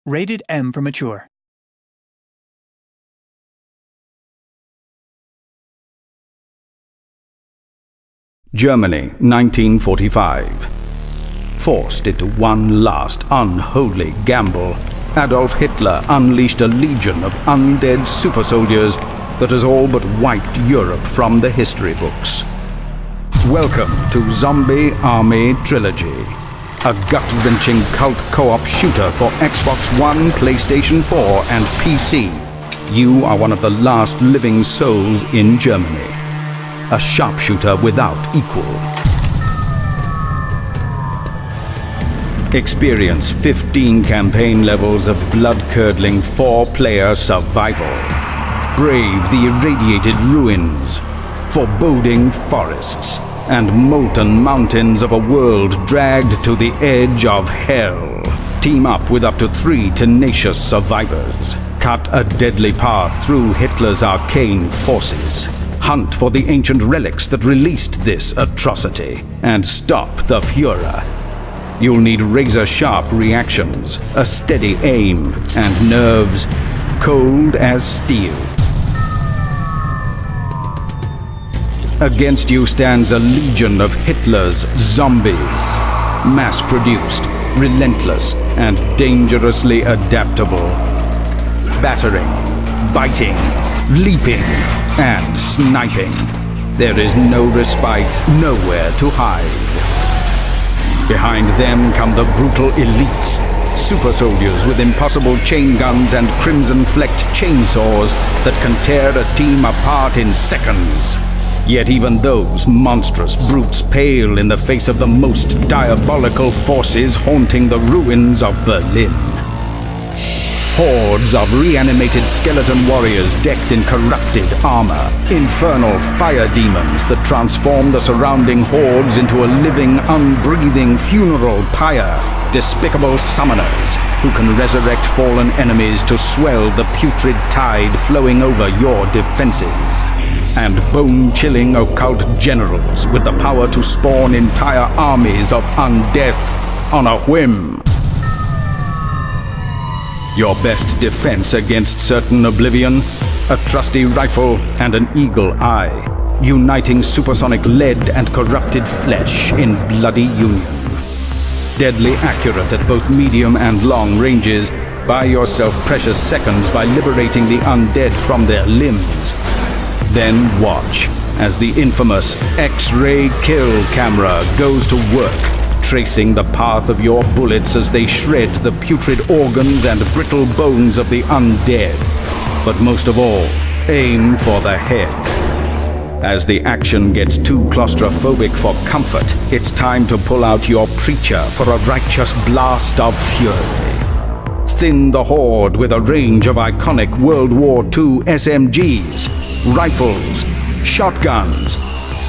Rated M for mature. Germany, 1945. Forced into one last unholy gamble, Adolf Hitler unleashed a legion of undead super soldiers that has all but wiped Europe from the history books. Welcome to Zombie Army Trilogy, a gut-wrenching cult co-op shooter for Xbox One, PlayStation 4 and PC. You are one of the last living souls in Germany. A sharpshooter without equal. Experience 15 campaign levels of blood-curdling 4-player survival. Brave the irradiated ruins, foreboding forests, and molten mountains of a world dragged to the edge of hell. Team up with up to 3 tenacious survivors. Cut a deadly path through Hitler's arcane forces. Hunt for the ancient relics that released this atrocity, and stop the Führer. You'll need razor-sharp reactions, a steady aim, and nerves cold as steel. Against you stands a legion of Hitler's zombies. Mass-produced, relentless, and dangerously adaptable. Battering, biting, leaping, and sniping. There is no respite, nowhere to hide. Behind them come the brutal elites, super soldiers with impossible chain guns and crimson-flecked chainsaws that can tear a team apart in seconds. Yet even those monstrous brutes pale in the face of the most diabolical forces haunting the ruins of Berlin. Hordes of reanimated skeleton warriors decked in corrupted armor. Infernal fire demons that transform the surrounding hordes into a living, unbreathing funeral pyre. Despicable summoners who can resurrect fallen enemies to swell the putrid tide flowing over your defenses. And bone-chilling occult generals with the power to spawn entire armies of undeath on a whim. Your best defense against certain oblivion? A trusty rifle and an eagle eye, uniting supersonic lead and corrupted flesh in bloody union. Deadly accurate at both medium and long ranges, buy yourself precious seconds by liberating the undead from their limbs. Then watch as the infamous X-ray kill camera goes to work, tracing the path of your bullets as they shred the putrid organs and brittle bones of the undead. But most of all, aim for the head. As the action gets too claustrophobic for comfort, it's time to pull out your preacher for a righteous blast of fury. Thin the horde with a range of iconic World War II SMGs, rifles, shotguns,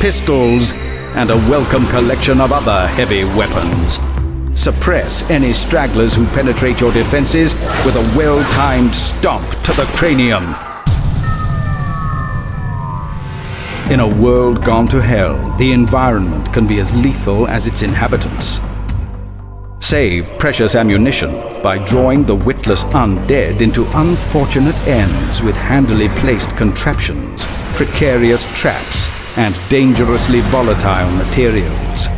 pistols, and a welcome collection of other heavy weapons. Suppress any stragglers who penetrate your defenses with a well-timed stomp to the cranium. In a world gone to hell, the environment can be as lethal as its inhabitants. Save precious ammunition by drawing the witless undead into unfortunate ends with handily placed contraptions, precarious traps, and dangerously volatile materials.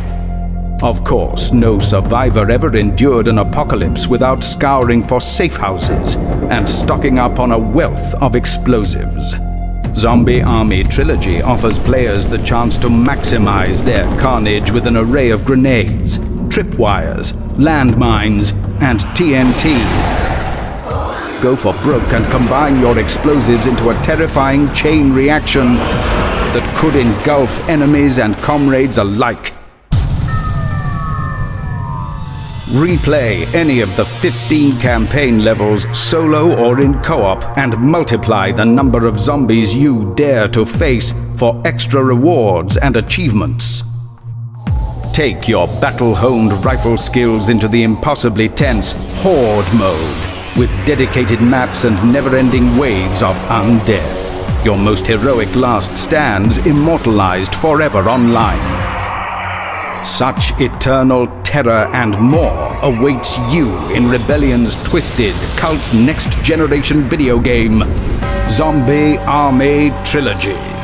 Of course, no survivor ever endured an apocalypse without scouring for safe houses and stocking up on a wealth of explosives. Zombie Army Trilogy offers players the chance to maximize their carnage with an array of grenades, tripwires, landmines, and TNT. Go for broke and combine your explosives into a terrifying chain reaction that could engulf enemies and comrades alike. Replay any of the 15 campaign levels solo or in co-op and multiply the number of zombies you dare to face for extra rewards and achievements. Take your battle-honed rifle skills into the impossibly tense Horde mode with dedicated maps and never-ending waves of undeath. Your most heroic last stands immortalized forever online. Such eternal terror and more awaits you in Rebellion's twisted, cult next-generation video game, Zombie Army Trilogy.